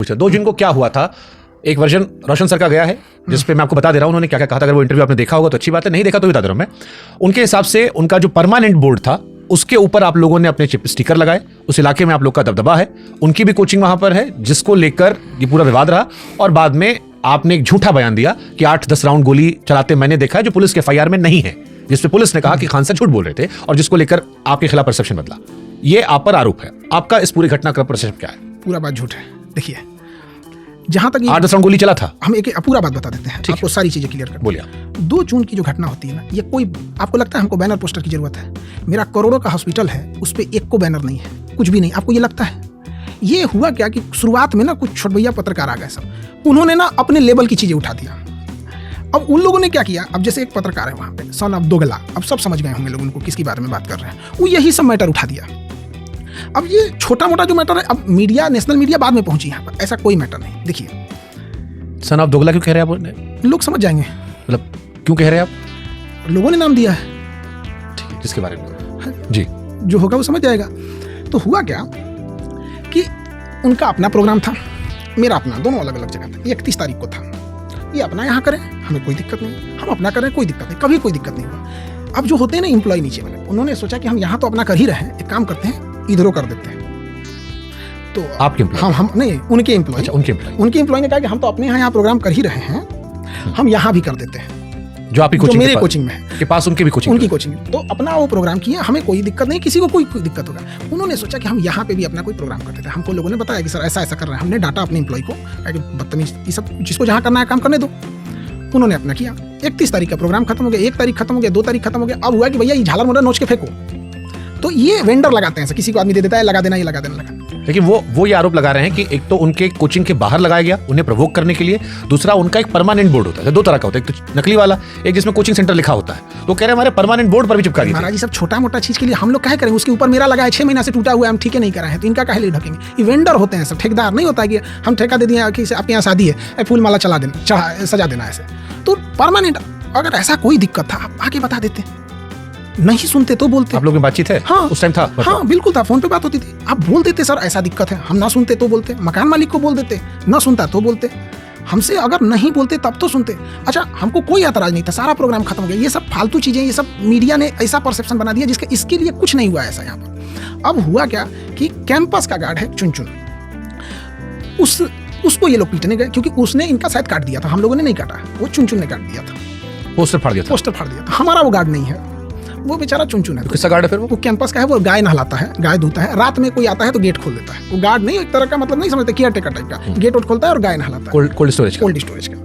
पूछा 2 जून को क्या हुआ था। एक वर्जन रोशन सर का गया है जिसपे मैं आपको बता दे रहा हूं उन्होंने क्या क्या कहा था। अगर वो इंटरव्यू आपने देखा होगा तो अच्छी बात है, नहीं देखा तो बता दे रहा हूं मैं। उनके हिसाब से उनका जो परमानेंट बोर्ड था उसके ऊपर आप लोगों ने अपने स्टिकर लगाए, उस इलाके में आप लोग का दबदबा है, उनकी भी कोचिंग वहां पर है, जिसको लेकर ये पूरा विवाद रहा। और बाद में आपने एक झूठा बयान दिया कि 8-10 राउंड गोली चलाते मैंने देखा है, जो पुलिस के एफआईआर में नहीं है, जिसपे पुलिस ने कहा कि खान सर झूठ बोल रहे थे और जिसको लेकर आपके खिलाफ परसेप्शन बदला। ये आप पर आरोप है। आपका इस पूरी घटना का परसेप्शन क्या है? पूरा बात झूठ है। देखिए, जहां तक 8-10 राउंड गोली चला था, हम एक पूरा बात बता देते हैं, आपको सारी चीजें क्लियर कर। बोलिए। 2 जून की जो घटना होती है ना, ये कोई आपको लगता है हमको बैनर पोस्टर की जरूरत है? मेरा करोड़ों का हॉस्पिटल है, उस पर एक को बैनर नहीं है, कुछ भी नहीं। आपको ये लगता है? ये हुआ क्या कि शुरुआत में ना कुछ छोटभैया पत्रकार आ गए, सब उन्होंने ना अपने लेवल की चीजें उठा दिया। अब उन लोगों ने क्या किया, अब जैसे एक पत्रकार है वहां पे सन ऑफ दोगला, अब सब समझ गए होंगे लोग उनको किसके बारे में बात कर रहे हैं, वो यही सब मैटर उठा दिया। अब ये छोटा मोटा जो मैटर है, अब मीडिया, नेशनल मीडिया बाद में पहुंची यहाँ पर, ऐसा कोई मैटर नहीं। देखिए, सन ऑफ दोगला क्यों कह रहे हैं आप? लोग समझ जाएंगे, मतलब क्यों कह रहे हैं आप? लोगों ने नाम दिया है, ठीक, जिसके बारे में जी जो होगा वो समझ जाएगा। तो हुआ क्या कि उनका अपना प्रोग्राम था, मेरा अपना, दोनों अलग अलग जगह था। 31 तारीख को था। ये अपना यहाँ करें, हमें कोई दिक्कत नहीं, हम अपना करें, कोई दिक्कत नहीं, कभी कोई दिक्कत नहीं हुआ। अब जो होते हैं ना एम्प्लॉय नीचे वाले, उन्होंने सोचा कि हम यहाँ तो अपना कर ही रहे हैं, एक काम करते हैं इधरों कर देते हैं। तो आपके हम नहीं, उनके एम्प्लॉय, उनके एम्प्लॉय ने कहा कि हम तो अपने यहाँ प्रोग्राम कर ही रहे हैं, हम यहाँ भी कर देते हैं, जो आपकी कोचिंग, मेरे कोचिंग में है, के पास उनकी भी कोचिंग, उनकी कोचिंग। तो अपना वो प्रोग्राम किया, हमें कोई दिक्कत नहीं, किसी को कोई दिक्कत होगा। उन्होंने सोचा कि हम यहाँ पे भी अपना कोई प्रोग्राम करते थे। हमको लोगों ने बताया कि सर ऐसा ऐसा कर रहे हैं, हमने डाटा अपने एम्प्लॉय को, बदतमीज, ये सब जिसको जहाँ करना है काम करने दो। उन्होंने अपना किया। 31 तारीख का प्रोग्राम खत्म हो गया, 1 तारीख खत्म हो गया, 2 तारीख खत्म हो गया। अब हुआ कि भैया ये झालर मोटर नोच के फेंको। तो ये वेंडर लगाते हैं, किसी को आदमी दे देता है, लगा देना, ये लगा देना, लगा। लेकिन वो ये आरोप लगा रहे हैं कि एक तो उनके कोचिंग के बाहर लगाया गया उन्हें प्रोवोक करने के लिए, दूसरा उनका एक परमानेंट बोर्ड होता है, 2 तरह का होता है, एक तो नकली वाला, एक जिसमें कोचिंग सेंटर लिखा होता है। तो कह रहे हैं हमारे परमानेंट बोर्ड पर भी चिपका दिया। महाराज जी, सब छोटा मोटा चीज के लिए हम लोग क्या करेंगे? उसके ऊपर मेरा लगा है 6 महीना से टूटा हुआ है, हम ठीक है नहीं करा है, तो इनका काहे लिए ढकेंगे? ये वेंडर होते हैं सब, ठेकेदार नहीं होता है कि हम ठेका दे दिए कि आपके यहाँ शादी है, फूल माला चला देना, सजा देना ऐसे। तो परमानेंट, अगर ऐसा कोई दिक्कत था आप आगे बता देते, नहीं सुनते तो बोलते। आप लोगों में बातचीत है? हाँ, उस टाइम था? हाँ बिल्कुल था, फोन पे बात होती थी। आप बोल देते सर ऐसा दिक्कत है, हम ना सुनते तो बोलते, मकान मालिक को बोल देते, ना सुनता तो बोलते, हमसे अगर नहीं बोलते तब तो सुनते। अच्छा, हमको कोई एतराज नहीं था, सारा प्रोग्राम खत्म हो गया। ये सब फालतू चीजें, ये सब मीडिया ने ऐसा परसेप्शन बना दिया जिसका इसके लिए कुछ नहीं हुआ ऐसा यहाँ पर। अब हुआ क्या कि कैंपस का गार्ड है चुन, उसको ये लोग पीटने गए, क्योंकि उसने इनका शायद काट दिया था, हम लोगों ने नहीं काटा, वो चुन ने काट दिया था, पोस्टर फाड़ दिया था। हमारा वो गार्ड नहीं है, वो बेचारा चुन है। तो किसका गार्ड है फिर? वो कैंपस का है, वो गाय नहलाता है, गाय धोता है, रात में कोई आता है तो गेट खोल देता है। वो गार्ड नहीं, एक तरह का मतलब नहीं समझते, केयर टेकर टाइप का, गेट उठ खोलता है और गाय नहलाता है, कोल्ड स्टोरेज का।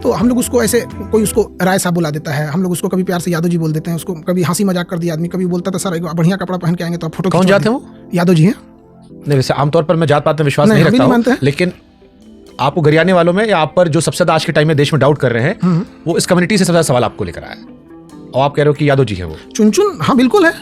तो हम लोग उसको ऐसे, कोई उसको राय साहब बुला देता है, हम लोग उसको कभी प्यार से यादव जी बोल देते हैं, उसको कभी हंसी मजाक कर दिया आदमी, कभी बोलता था सर एक बढ़िया कपड़ा पहन के आएंगे तो आप फोटो। कौन जाते हैं वो? यादव जी हैं। नहीं, वैसे आमतौर पर मैं जात पात में विश्वास नहीं रखता हूं, लेकिन आपको गरियाने वालों में या आप पर जो सबसे ज्यादा आज के टाइम में देश में डाउट कर रहे हैं, वो इस कम्युनिटी से सबसे ज्यादा सवाल आपको लेकर आया है, और आप कह रहे हो कि यादव जी है वो। चुन, हाँ बिल्कुल है,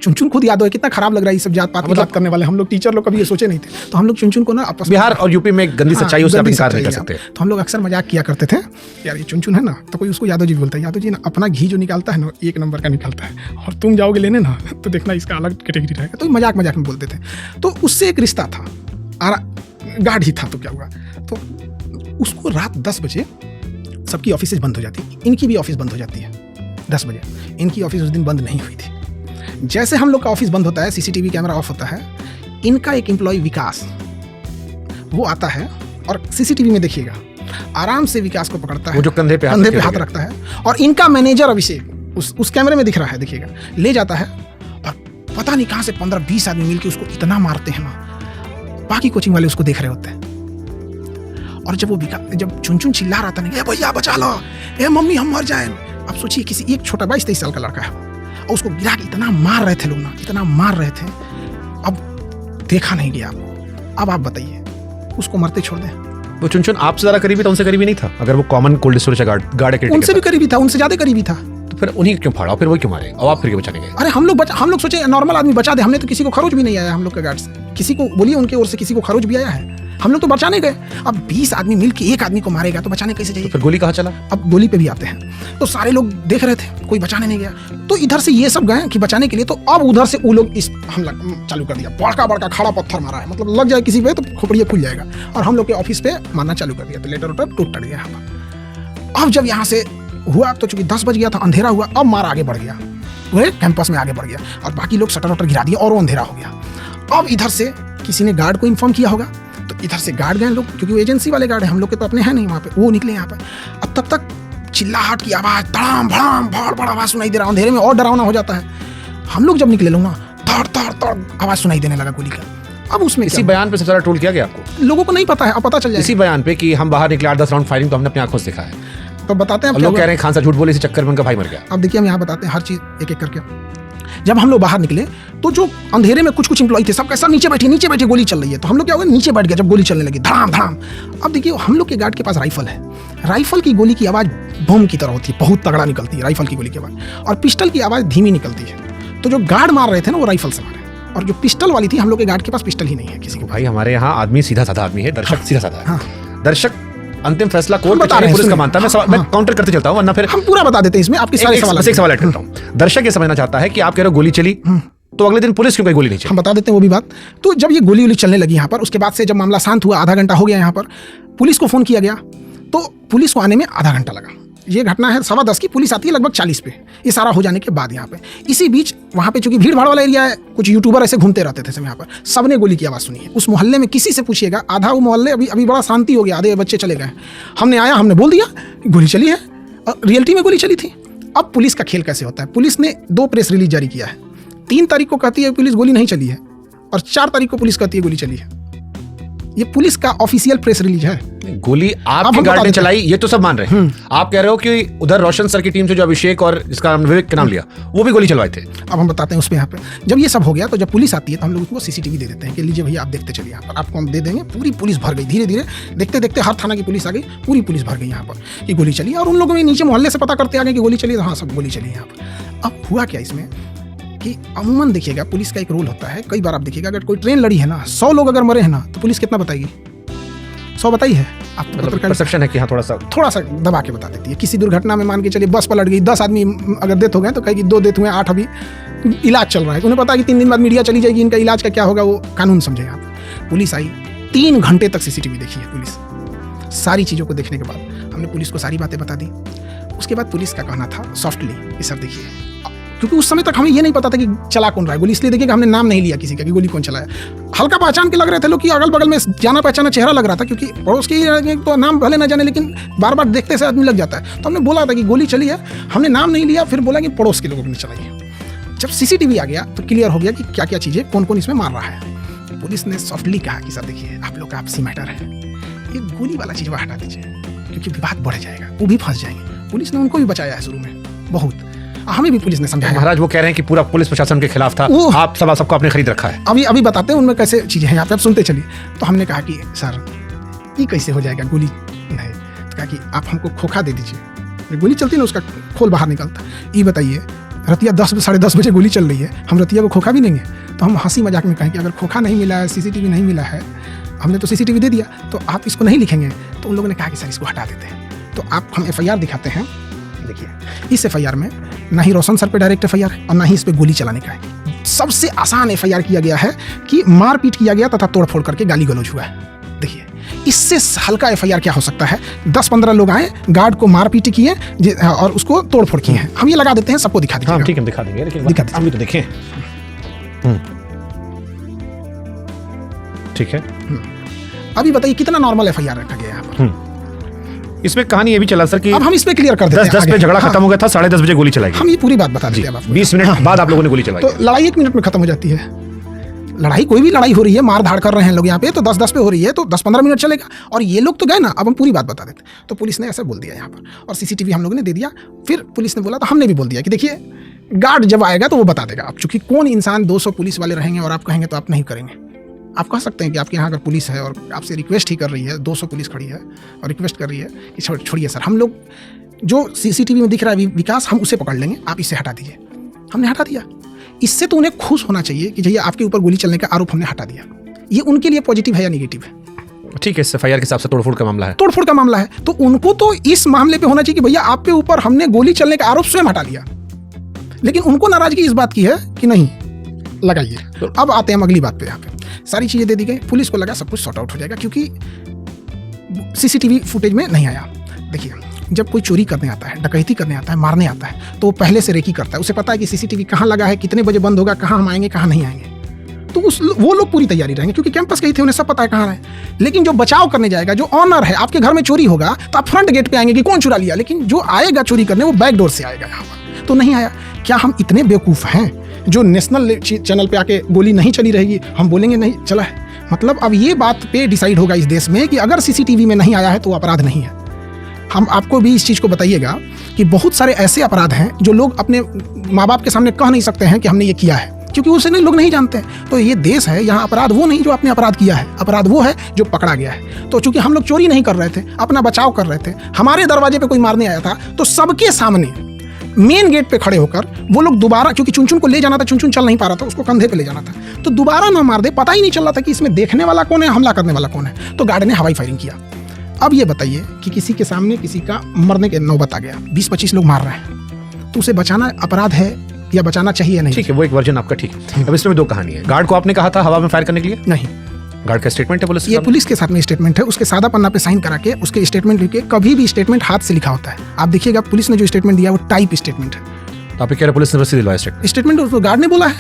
चुन खुद यादव है। कितना खराब लग रहा है ये सब जात पात की बात करने वाले, हम लोग टीचर लोग कभी ये सोचे नहीं थे। तो हम लोग चुन को ना आपस में, बिहार और यूपी में गंदी सच्चाई उससे इनकार नहीं कर सकते। तो हम लोग अक्सर मजाक किया करते थे, यार ये चुन है ना, तो कोई उसको यादव जी बोलता है, यादव जी ना अपना घी जो निकालता है ना, 1 नंबर का निकालता है, और तुम जाओगे लेने ना तो देखना इसका अलग कैटेगरी रहेगा। तो मजाक में बोलते थे। तो उससे एक रिश्ता था, गार्ड ही था। तो क्या हुआ, तो उसको रात 10 बजे सबकी ऑफिस बंद हो जाती है, इनकी भी ऑफिस बंद हो जाती है 10 बजे। इनकी ऑफिस उस दिन बंद नहीं हुई थी। जैसे हम लोग का ऑफिस बंद होता है, सीसीटीवी कैमरा ऑफ होता है, इनका एक एम्प्लॉय विकास वो आता है और सीसीटीवी में देखिएगा आराम से विकास को पकड़ता है, वो जो कंधे पे हाथ रखता है, और इनका मैनेजर अभिषेक उस कैमरे में दिख रहा है, देखिएगा, ले जाता है और पता नहीं कहां से 15-20 आदमी मिलकर उसको इतना मारते हैं ना, बाकी कोचिंग वाले उसको देख रहे होते हैं। और जब चुन चिल्ला रहा था, नहीं भैया बचा लो, ए मम्मी हम मर जाए। अब सोचिए, किसी एक छोटा 22-23 साल का लड़का है, और उसको गिरा के इतना मार रहे थे लोग ना, इतना मार रहे थे। अब देखा नहीं गया। अब आप बताइए, उसको मरते छोड़ दें? वो चुन आपसे ज्यादा करीबी था, उनसे करीबी नहीं था? अगर वो कॉमन कोल्ड स्टोरेज गार्ड उनसे भी करीबी था, उनसे ज्यादा करीबी था। तो फिर उन्हीं क्यों फाड़ा, फिर वो क्यों मारे, और आप फिर क्यों बचाने गए? अरे हम लोग सोचे नॉर्मल आदमी बचा दे, हमने तो किसी को खरोच भी नहीं आया हम लोग के गार्ड से। किसी को बोलिए उनके ओर से किसी को खरोच भी आया है? हम लोग तो बचाने गए। अब 20 आदमी मिल के एक आदमी को मारेगा तो बचाने कैसे जाइए? फिर गोली कहाँ चला? अब गोली पे भी आते हैं। तो सारे लोग देख रहे थे, कोई बचाने नहीं गया। तो इधर से ये सब गए कि बचाने के लिए, तो अब उधर से वो लोग इस हमला चालू कर दिया। बड़का बड़का खड़ा पत्थर मारा है, मतलब लग जाए किसी पे तो खोपड़िया खुल जाएगा। और हम लोग के ऑफिस पे मारना चालू कर दिया, तो लेटर उटर टूट गया यहाँ पर। अब जब यहाँ से हुआ तो चूंकि 10 बज गया था, अंधेरा हुआ, अब मार आगे बढ़ गया, वह कैंपस में आगे बढ़ गया और बाकी लोग शटर वटर गिरा दिए और वो अंधेरा हो गया। अब इधर से किसी ने गार्ड को इन्फॉर्म किया होगा, तो इधर से गार्ड गए लोग, क्योंकि वो एजेंसी वाले गार्ड हैं, हम लोग के तो अपने हैं नहीं वहाँ पे, वो निकले यहाँ पर। अब तब तक चिल्लाहट की आवाज़, धड़ाम भड़ाम भड़ भड़ आवाज़ सुनाई दे रहा, अंधेरे में और डरावना हो जाता है। हम लोग जब निकले लोग ना, धड़ धड़ धड़ आवाज़ सुनाई देने लगा गोली का। अब उसमें इसी बयान पे सबसे ज़्यादा ट्रोल किया गया आपको? लोगों को नहीं पता है, अब पता चल जाएगा। इसी बयान पे कि हम बाहर निकले 8-10 राउंड फायरिंग तो हमने अपनी आंखों से देखा है, तो बताते हैं। लोग कह रहे हैं खान साहब झूठ बोले, इसी चक्कर में उनका भाई मर गया। अब देखिए हम यहाँ बताते हैं हर चीज़ एक एक करके। जब हम लोग बाहर निकले तो जो अंधेरे में कुछ कुछ एम्प्लॉय थे, सब कैसा नीचे बैठे गोली चल रही है, तो हम लोग क्या हुआ, नीचे बैठ गया जब गोली चलने लगी धड़ाम धड़ाम। अब देखिए हम लोग के गार्ड के पास राइफल है, राइफल की गोली की आवाज़ बम की तरह होती है, बहुत तगड़ा निकलती है राइफल की गोली की आवाज़, और पिस्टल की आवाज़ धीमी निकलती है। तो जो गार्ड मार रहे थे ना वो राइफल से मारे, और जो पिस्टल वाली थी, हम लोग के गार्ड के पास पिस्टल ही नहीं है किसी को। भाई हमारे यहाँ आदमी सीधा साधा आदमी है, दर्शक सीधा साधा है। दर्शक अंतिम फैसला कोर्ट बता रहे हैं, पुलिस का मानता है। मैं काउंटर करते चलता हूँ, वरना फिर हम पूरा बता देते हैं इसमें। आपके सारे सवाल एक सवाल ऐड करता हूँ। दर्शक ये समझना चाहता है कि आप कह रहे हो गोली चली, तो अगले दिन पुलिस क्यों कोई गोली नहीं चली? हम बता देते हैं वो भी बात। तो जब ये गोली वोली चलने लगी यहाँ पर, उसके बाद से जब मामला शांत हुआ, आधा घंटा हो गया यहाँ पर, पुलिस को फोन किया गया, तो पुलिस को आने में आधा घंटा लगा। ये घटना है 10:15 की, पुलिस आती है लगभग 40 पे, ये सारा हो जाने के बाद यहाँ पे। इसी बीच वहाँ पे चूंकि भीड़ भाड़ वाला एरिया है, कुछ यूट्यूबर ऐसे घूमते रहते थे सब यहाँ पर, सबने गोली की आवाज़ सुनी है। उस मोहल्ले में किसी से पूछिएगा, आधा वो मोहल्ले अभी बड़ा शांति हो गया, आधे बच्चे चले गए। हमने आया, हमने बोल दिया गोली चली है, रियलिटी में गोली चली थी। अब पुलिस का खेल कैसे होता है, पुलिस ने 2 प्रेस रिलीज जारी किया है। 3 तारीख को कहती है पुलिस गोली नहीं चली है, और 4 तारीख को पुलिस कहती है गोली चली है। ये पुलिस का ऑफिशियल प्रेस रिलीज है। गोली आपके गार्ड ने चलाई, ये तो सब मान रहे हैं। आप कह रहे हो कि उधर रोशन सर की टीम से जो अभिषेक और इसका विवेक का नाम लिया, वो भी गोली चलवाए थे। अब हम बताते हैं उसमें यहाँ पे जब ये सब हो गया, तो जब पुलिस आती है तो हम लोग उसको सीसीटीवी दे देते हैं कि लीजिए भैया आप देखते चलिए, यहाँ पर आपको हम दे देंगे। पूरी पुलिस भर गई, धीरे धीरे देखते देखते हर थाना की पुलिस आ गई, पूरी पुलिस भर गई यहाँ पर कि गोली चली। और उन लोगों में नीचे मोहल्ले से पता करते आ गए कि गोली चली, तो हाँ सब गोली चली यहाँ पर। अब हुआ क्या इसमें कि अमूमन देखिएगा पुलिस का एक रोल होता है, कई बार आप देखिएगा अगर कोई ट्रेन लड़ी है ना, 100 लोग अगर मरे हैं ना, तो पुलिस कितना बताएगी? 100 बताई है आपको? मतलब परसेप्शन है कि हाँ थोड़ा सा दबा के बता देती है। किसी दुर्घटना में मान के चलिए बस पलट गई, 10 आदमी अगर डेथ हो गए तो कहेगी 2 डेथ हुए, 8 अभी इलाज चल रहा है। उन्हें पता है कि 3 दिन बाद मीडिया चली जाएगी, इनका इलाज का क्या होगा वो कानून समझे। आप पुलिस आई, 3 घंटे तक सीसीटीवी देखी है पुलिस। सारी चीज़ों को देखने के बाद हमने पुलिस को सारी बातें बता दी। उसके बाद पुलिस का कहना था सॉफ्टली कि सर देखिए, क्योंकि उस समय तक हमें ये नहीं पता था कि चला कौन रहा है गोली, इसलिए देखिए कि हमने नाम नहीं लिया किसी का कि गोली कौन चलाया। हल्का पहचान के लग रहे थे लोग कि अगल बगल में जाना पहचाना चेहरा लग रहा था, क्योंकि पड़ोस की तो नाम भले ना जाने, लेकिन बार बार देखते से आदमी लग जाता है। तो हमने बोला था कि गोली चली है, हमने नाम नहीं लिया, फिर बोला कि पड़ोस के लोगों ने चलाई है। जब सीसीटीवी आ गया तो क्लियर हो गया कि क्या क्या चीज़ें कौन कौन इसमें मार रहा है। पुलिस ने सॉफ्टली कहा कि सर देखिए आप लोग का आपसी मैटर है, ये गोली वाला चीज़ हटा दीजिए क्योंकि विवाद बढ़ जाएगा, वो भी फंस जाएंगे। पुलिस ने उनको भी बचाया है शुरू में बहुत, हमें भी पुलिस ने समझाया। महाराज वो कह रहे हैं कि पूरा पुलिस प्रशासन के खिलाफ था, आप सबको आपने खरीद रखा है। अभी बताते हैं उनमें कैसे चीज़ें हैं, आप सुनते चलिए। तो हमने कहा कि सर ये कैसे हो जाएगा गोली नहीं, तो कहा कि आप हमको खोखा दे दीजिए, गोली चलती ना उसका खोल बाहर निकलता। ये बताइए रतिया 10 साढ़े 10 बजे गोली चल रही है, हम रतिया को खोखा भी देंगे? तो हम हंसी मजाक में कहें कि अगर खोखा नहीं मिला है, सीसीटीवी नहीं मिला है, हमने तो सीसीटीवी दे दिया, तो आप इसको नहीं लिखेंगे? तो उन लोगों ने कहा कि सर इसको हटा देते हैं। तो आप हम FIR दिखाते हैं, देखिए इस FIR में ना ही रोशन सर पे डायरेक्ट FIR है और ना ही इस पे गोली चलाने का है। सबसे आसान FIR किया गया है कि मारपीट किया गया तथा तोड़फोड़ करके गाली गलौज हुआ है। देखिए इससे हल्का FIR क्या हो सकता है? 10-15 लोग आए, गार्ड को मारपीट किए और उसको तोड़फोड़ किए हैं। हम ये लगा देते हैं, सबको दिखा दीजिए। हाँ ठीक है दिखा देंगे, लेकिन दिखा दीजिए। हम भी तो देखें। ठीक है, अभी बताइए कितना नॉर्मल FIR रखा गया यहाँ पर। इसमें कहानी ये भी चला सर कि अब हम इस पे क्लियर कर देते हैं। 10 पे झगड़ा खत्म हो गया था, 10:30 बजे गोली चलाई गई। हम ये पूरी बात बता देते हैं आपको। 20 मिनट बाद आप लोगों ने गोली चलाई। तो लड़ाई 1 मिनट में खत्म हो जाती है। लड़ाई कोई भी लड़ाई हो रही है, मार धाड़ कर रहे हैं लोग यहाँ पे, तो 10-10 पे हो रही है तो 10-15 मिनट चलेगा। और ये लोग तो गए ना, अब हम पूरी बात बता देते। तो पुलिस ने ऐसा बोल दिया यहाँ पर, और सीसीटीवी हम लोगों ने दे दिया। फिर पुलिस ने बोला तो हमने भी बोल दिया कि देखिए गार्ड जब आएगा तो वो बता देगा। अब चूंकि कौन इंसान 200 पुलिस वाले रहेंगे और आप कहेंगे तो आप नहीं करेंगे। आप कह सकते हैं कि आपके यहाँ अगर पुलिस है और आपसे रिक्वेस्ट ही कर रही है, 200 पुलिस खड़ी है और रिक्वेस्ट कर रही है कि छोड़िए सर, हम लोग जो सीसीटीवी में दिख रहा है विकास, हम उसे पकड़ लेंगे, आप इसे हटा दीजिए। हमने हटा दिया। इससे तो उन्हें खुश होना चाहिए कि भैया आपके ऊपर गोली चलने का आरोप हमने हटा दिया। ये उनके लिए पॉजिटिव है या निगेटिव है? ठीक है, एफआईआर के हिसाब से तोड़फोड़ का मामला है। तोड़फोड़ का मामला है, तो उनको तो इस मामले पे होना चाहिए कि भैया आपके ऊपर हमने गोली चलने का आरोप स्वयं हटा लिया, लेकिन उनको नाराजगी इस बात की है कि नहीं लगाइए। तो अब आते हैं हम अगली बात पे। यहाँ पे सारी चीजें दे दी गई, पुलिस को लगा सब कुछ सॉर्ट आउट हो जाएगा क्योंकि सीसीटीवी फुटेज में नहीं आया। देखिए, जब कोई चोरी करने आता है, डकैती करने आता है, मारने आता है, तो वो पहले से रेकी करता है। उसे पता है कि सीसीटीवी कहाँ लगा है, कितने बजे बंद होगा, कहाँ हम आएंगे, कहाँ नहीं आएंगे। तो वो लोग पूरी तैयारी रहेंगे क्योंकि कैंपस गए थे, उन्हें सब पता है कहाँ रहे। लेकिन जो बचाव करने जाएगा, जो ऑनर है, आपके घर में चोरी होगा तो आप फ्रंट गेट पे आएंगे कि कौन चुरा लिया, लेकिन जो आएगा चोरी करने वो बैक डोर से आएगा यहाँ पर। तो नहीं आया। क्या हम इतने बेवकूफ़ हैं जो नेशनल चैनल पे आके गोली नहीं चली रहेगी हम बोलेंगे नहीं चला है? मतलब अब ये बात पे डिसाइड होगा इस देश में कि अगर सीसीटीवी में नहीं आया है तो अपराध नहीं है। हम आपको भी इस चीज़ को बताइएगा कि बहुत सारे ऐसे अपराध हैं जो लोग अपने माँ बाप के सामने कह नहीं सकते हैं कि हमने ये किया है, क्योंकि उसे लोग नहीं जानते हैं। तो ये देश है, यहाँ अपराध वो नहीं जो आपने अपराध किया है, अपराध वो है जो पकड़ा गया है। तो चूंकि हम लोग चोरी नहीं कर रहे थे, अपना बचाव कर रहे थे, हमारे दरवाजे पे कोई मारने आया था, तो सबके सामने मेन गेट पे खड़े होकर वो लोग दोबारा, क्योंकि चुनचुन को ले जाना था, चुनचुन चल नहीं पा रहा था, उसको कंधे पे ले जाना था, तो दोबारा ना मार दे, पता ही नहीं चल रहा था कि इसमें देखने वाला कौन है, हमला करने वाला कौन है। तो गार्ड ने हवाई फायरिंग किया। अब ये बताइए कि किसी के सामने किसी का मरने के नौबत आ गया, 20-25 लोग मार रहे हैं, तो उसे बचाना अपराध है या बचाना चाहिए या नहीं? ठीक है, वो एक वर्जन आपका ठीक है। अब इसमें दो कहानी है। गार्ड को आपने कहा था हवा में फायर करने के लिए? नहीं, गार्ड का स्टेटमेंट है पुलिस, ये पुलिस के साथ में स्टेटमेंट है, उसके सादा पन्ना पे साइन करा के उसके स्टेटमेंट लिख के, कभी भी स्टेटमेंट हाथ से लिखा होता है। आप देखिएगा पुलिस ने जो स्टेटमेंट दिया वो टाइप स्टेटमेंट है। तो आप कह रहे पुलिस ने बस दिलवाया स्टेटमेंट उसको गार्ड ने बोला है।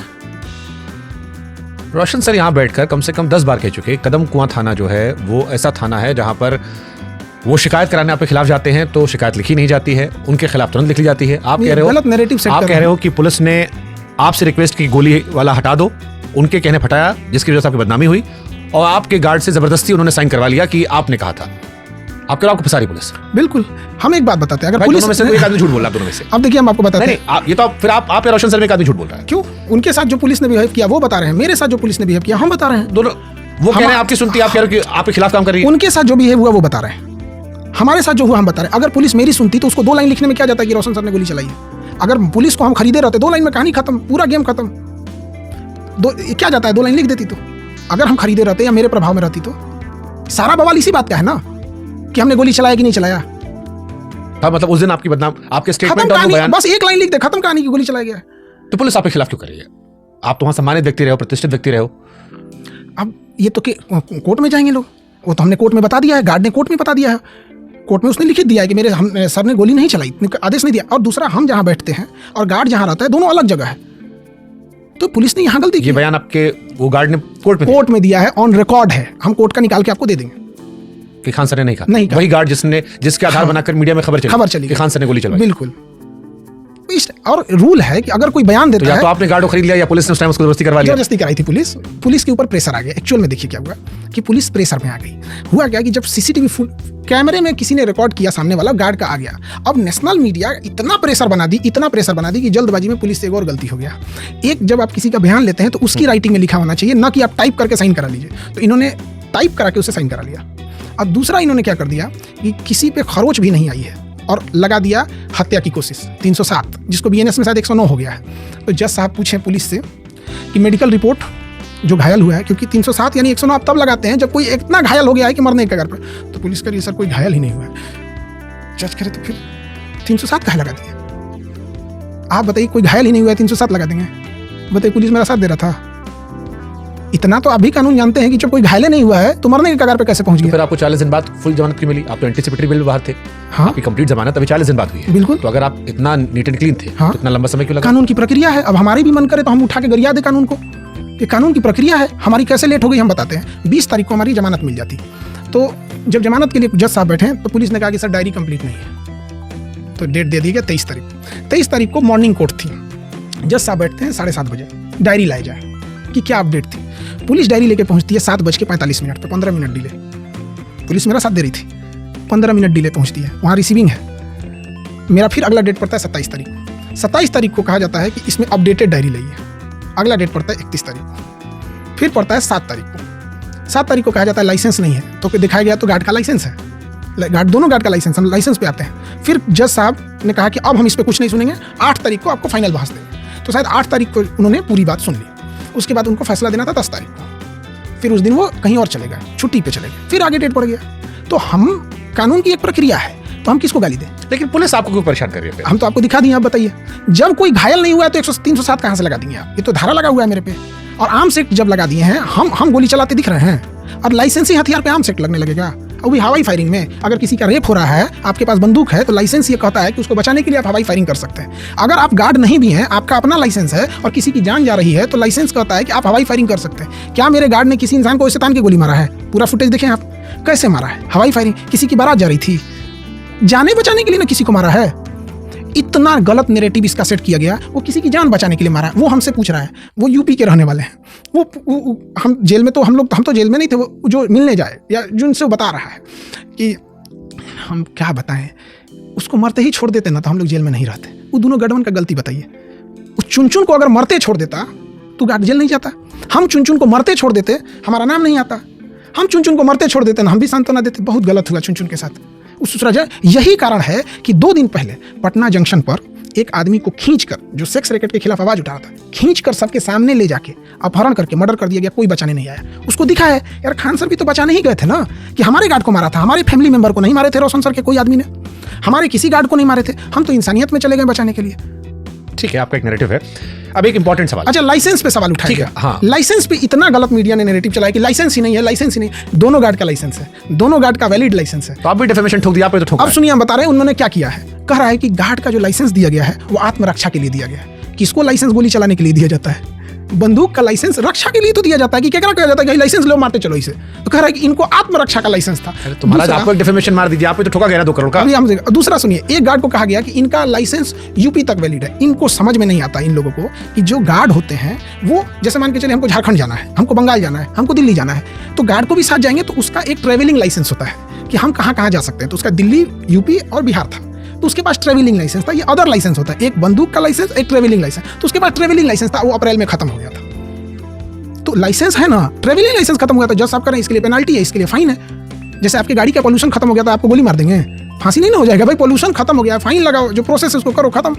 रोशन सर यहाँ बैठकर कम से कम 10 बार कह चुके, कदम कुआं थाना जो है वो ऐसा थाना है जहां पर वो शिकायत कराने आपके खिलाफ जाते हैं तो शिकायत लिखी नहीं जाती है, उनके खिलाफ तुरंत लिख ली जाती है। आप कह रहे हो गलत नैरेटिव सेट आप कह रहे हो कि पुलिस ने आपसे रिक्वेस्ट की गोली वाला हटा दो, उनके कहने फटाया, जिसकी वजह से आपकी बदनामी हुई, और आपके गार्ड से जबरदस्ती उन्होंने साइन करवा लिया कि आपने कहा था। आप कह रहे हो आपको फंसा रही पुलिस। बिल्कुल, हम एक बात बताते हैं, अगर पुलिस में से कोई एक आदमी झूठ बोल रहा है, दोनों में से। अब देखिए हम आपको बताते हैं। नहीं, ये तो फिर आप रोशन सर में एक आदमी झूठ बोल रहा है। क्यों? उनके साथ जो पुलिस ने बिहेव किया वो बता रहे हैं, मेरे साथ जो पुलिस ने बिहेव किया हम बता रहे हैं। दोनों वो कह रहे हैं आपकी सुनती, आप कह रहे हो कि आपके खिलाफ काम कर रही है। उनके साथ जो बिहेव हुआ वो बता रहे हैं, हमारे साथ जो हुआ हम बता रहे हैं। अगर पुलिस मेरी सुनती तो उसको 2 लाइन लिखने में क्या जाता है कि रोशन सर ने गोली चलाई है। अगर पुलिस को हम खरीदे रहते 2 लाइन में कहानी खत्म, पूरा गेम खत्म। क्या जाता है, 2 लाइन लिख देती तो। अगर हम खरीदे रहते या मेरे प्रभाव में रहती तो सारा बवाल इसी बात का है ना कि हमने गोली चलाया कि नहीं चलाया। हाँ, मतलब उस दिन आपकी बदनाम, आपके स्टेटमेंट और बयान, बस 1 लाइन लिख दे, खत्म कहानी की गोली चलाया गया। तो पुलिस आपके खिलाफ क्यों कर रही है? आप तो वहां सम्मानित व्यक्ति रहे हो, प्रतिष्ठित व्यक्ति रहे हो। अब ये तो कोर्ट में जाएंगे लोग, वो तो हमने कोर्ट में बता दिया है, गार्ड ने कोर्ट में बता दिया है, कोर्ट में उसने लिखित दिया है कि मेरे सर ने गोली नहीं चलाई, आदेश नहीं दिया। और दूसरा, हम जहां बैठते हैं और गार्ड जहां रहता है दोनों अलग जगह है, तो पुलिस ने यहां गलती की। ये बयान आपके वो गार्ड ने कोर्ट में दिया है, ऑन रिकॉर्ड है, हम कोर्ट का निकाल के आपको दे देंगे कि खान सर ने नहीं कहा। नहीं कहा। वही गार्ड जिसके आधार बनाकर मीडिया में खबर चली कि खान सर ने गोली चलाई। बिल्कुल। और रूल है कि अगर कोई बयान देता है तो आपने गार्ड को खरीद लिया या पुलिस ने उस टाइम उसको जबरदस्ती करवा लिया? जबरदस्ती कराई थी पुलिस के ऊपर प्रेशर आ गया। एक्चुअल में देखिए क्या हुआ कि पुलिस प्रेशर में आ गई। हुआ क्या कि जब सीसीटीवी कैमरे में किसी ने रिकॉर्ड किया, सामने वाला गार्ड का आ गया। अब नेशनल मीडिया इतना प्रेशर बना दी कि जल्दबाजी में पुलिस से एक और गलती हो गया। एक, जब आप किसी का बयान लेते हैं तो उसकी राइटिंग में लिखा होना चाहिए, ना कि आप टाइप करके साइन करा लीजिए। तो इन्होंने टाइप करा के उसे साइन करा लिया। और दूसरा, इन्होंने क्या कर दिया कि किसी पे खरोच भी नहीं आई है और लगा दिया हत्या की कोशिश 307, जिसको बीएनएस में शायद 109 हो गया है। तो जज साहब पूछे पुलिस से कि मेडिकल रिपोर्ट जो घायल हुआ है, क्योंकि 307 यानी 109 आप तब लगाते हैं जब कोई इतना घायल हो गया है कि मरने के कगार पर। तो पुलिस कह रही सर कोई घायल ही नहीं हुआ है। जज कह रहे तो फिर 307 काहे लगा दिया? आप बताइए, कोई घायल ही नहीं हुआ है 307 लगा देंगे? बताइए, पुलिस मेरा साथ दे रहा था। इतना तो आप भी कानून जानते हैं कि जब कोई घायल नहीं हुआ है तो मरने के कगार पे कैसे पहुंच गया? फिर आपको 40 दिन बाद फुल जमानत की मिली। आप तो एंटीसिपेटरी बेल बाहर थे। हाँ? आपकी कंप्लीट जमानत अभी 40 दिन बाद हुई है। बिल्कुल। तो अगर आप इतना नीट एंड क्लीन थे, हाँ? तो इतना लंबा समय क्यों लगा? कानून की प्रक्रिया है। अब हमारे भी मन करे तो हम उठा के गरिया दे कानून को। ये कानून की प्रक्रिया है। हमारी कैसे लेट हो गई हम बताते हैं। 20 तारीख को हमारी जमानत मिल जाती। तो जब जमानत के लिए जज साहब बैठे तो पुलिस ने कहा कि सर डायरी कंप्लीट नहीं है, तो डेट दे दी गई 23 तारीख। 23 तारीख को मॉर्निंग कोर्ट थी। जज साहब बैठते हैं 7:30 बजे, डायरी लाई जाए कि क्या अपडेट थी। पुलिस डायरी लेके पहुंचती है 7:45 पे, 15 मिनट डिले। पुलिस मेरा साथ दे रही थी, 15 मिनट डिले पहुंचती है। वहाँ रिसीविंग है। मेरा फिर अगला डेट पड़ता है 27 तारीख को। 27 तारीख को कहा जाता है कि इसमें अपडेटेड डायरी लाइए। अगला डेट पड़ता है 31 तारीख को। फिर पड़ता है 7 तारीख को। 7 तारीख को कहा जाता है लाइसेंस नहीं है, तो दिखाया गया तो गार्ड का लाइसेंस है, दोनों गार्ड का लाइसेंस। हम लाइसेंस पे आते हैं। फिर जज साहब ने कहा कि अब हम इस पर कुछ नहीं सुनेंगे, 8 तारीख को आपको फाइनल बहस देंगे। तो शायद 8 तारीख को उन्होंने पूरी बात सुन ली। उसके बाद उनको फैसला देना था 10 तारीख को। फिर उस दिन वो कहीं और चले गए, छुट्टी पे चले गए, फिर आगे डेट बढ़ गया। तो हम कानून की एक प्रक्रिया है, तो हम किसको गाली दें? लेकिन पुलिस आपको क्यों परेशान कर रही है? हम तो आपको दिखा दिए, आप बताइए। जब कोई घायल नहीं हुआ है तो 307 कहाँ से लगा देंगे आप? ये तो धारा लगा हुआ है मेरे पे। और आर्म्स एक्ट जब लगा दिए हैं, हम गोली चलाते दिख रहे हैं, और लाइसेंसी हथियार पे आर्म्स एक्ट लगने लगेगा। और भी हवाई फायरिंग में अगर किसी का रेप हो रहा है, आपके पास बंदूक है, तो लाइसेंस ये कहता है कि उसको बचाने के लिए आप हवाई फायरिंग कर सकते हैं। अगर आप गार्ड नहीं भी हैं, आपका अपना लाइसेंस है और किसी की जान जा रही है, तो लाइसेंस कहता है कि आप हवाई फायरिंग कर सकते हैं। क्या मेरे गार्ड ने किसी इंसान को शैतान की गोली मारा है? पूरा फुटेज देखें आप, कैसे मारा है? हवाई फायरिंग। किसी की बारात जा रही थी, जाने बचाने के लिए ना किसी को मारा है। इतना गलत नैरेटिव इसका सेट किया गया, वो किसी की जान बचाने के लिए मारा है। वो हमसे पूछ रहा है, वो यूपी के रहने वाले हैं, वो हम जेल में तो हम तो जेल में नहीं थे, वो जो मिलने जाए या जिनसे वो बता रहा है कि हम क्या बताएं, उसको मरते ही छोड़ देते ना तो हम लोग जेल में नहीं रहते। वो दोनों गठबंधन का गलती बताइए। वो चुनचुन को अगर मरते छोड़ देता तो गार्ड जेल नहीं जाता। हम चुनचुन को मरते छोड़ देते, हमारा नाम नहीं आता। हम चुनचुन को मरते छोड़ देते ना, हम भी सांत्वना देते। बहुत गलत हुआ चुनचुन के साथ। उस वजह यही कारण है कि 2 दिन पहले पटना जंक्शन पर एक आदमी को खींचकर, जो सेक्स रैकेट के खिलाफ आवाज उठा रहा था, खींचकर सबके सामने ले जाके अपहरण करके मर्डर कर दिया गया। कोई बचाने नहीं आया। उसको दिखा है यार, खान सर भी तो बचाने ही गए थे ना, कि हमारे गार्ड को मारा था, हमारे फैमिली मेंबर को नहीं मारे थे रोशन सर के कोई आदमी ने, हमारे किसी गार्ड को नहीं मारे थे। हम तो इंसानियत में चले गए बचाने के लिए। ठीक है, आपका एक नैरेटिव है। अब एक इंपॉर्टेंट सवाल। अच्छा, लाइसेंस पे सवाल उठाया गया। हाँ। लाइसेंस पे इतना गलत मीडिया ने नैरेटिव चलाया कि लाइसेंस ही नहीं है, लाइसेंस ही नहीं। दोनों गार्ड का लाइसेंस है, दोनों गार्ड का वैलिड लाइसेंस है। तो आप भी डिफेमेशन ठोक दिया, आप पे तो ठोका अब सुनिए, हम बता रहे हैं उन्होंने क्या किया है। कह रहा है कि गार्ड का जो लाइसेंस दिया गया है वो आत्मरक्षा के लिए दिया गया है। किसको लाइसेंस गोली चलाने के लिए दिया जाता है? बंदूक का लाइसेंस रक्षा के लिए तो दिया जाता है। कि क्या कहा जाता है कि लाइसेंस लो, मारते चलो इसे। तो कह रहा है कि इनको आत्मरक्षा का लाइसेंस था। तो महाराज आपको एक डिफेमेशन मार दीजिए, आप पे तो ठोका गया ना 2 करोड़ का। अभी हम दूसरा सुनिए, एक गार्ड को कहा गया कि इनका लाइसेंस यूपी तक वैलिड है। इनको समझ में नहीं आता इन लोगों को कि जो गार्ड होते हैं वो, जैसे मान के चलिए हमको झारखंड जाना है, हमको बंगाल जाना है, हमको दिल्ली जाना है, तो गार्ड को भी साथ जाएंगे तो उसका एक ट्रेवलिंग लाइसेंस होता है कि हम कहाँ कहाँ जा सकते हैं। तो उसका दिल्ली, यूपी और बिहार था, तो उसके पास ट्रेवलिंग लाइसेंस था। ये अदर लाइसेंस होता है, एक बंदूक का लाइसेंस, एक ट्रेवलिंग लाइसेंस। तो उसके पास ट्रेवलिंग लाइसेंस था, वो अप्रैल में खत्म हो गया था। तो लाइसेंस है ना, ट्रेवलिंग लाइसेंस खत्म हो गया था, जज साहब करें इसके लिए पेनल्टी है, इसके लिए फाइन है। जैसे आपकी गाड़ी का पोल्यूशन खत्म हो गया था, आपको गोली मार देंगे, फांसी नहीं ना हो जाएगा भाई? पोल्यूशन खत्म हो गया, फाइन लगाओ, जो प्रोसेस है उसको करो, खत्म।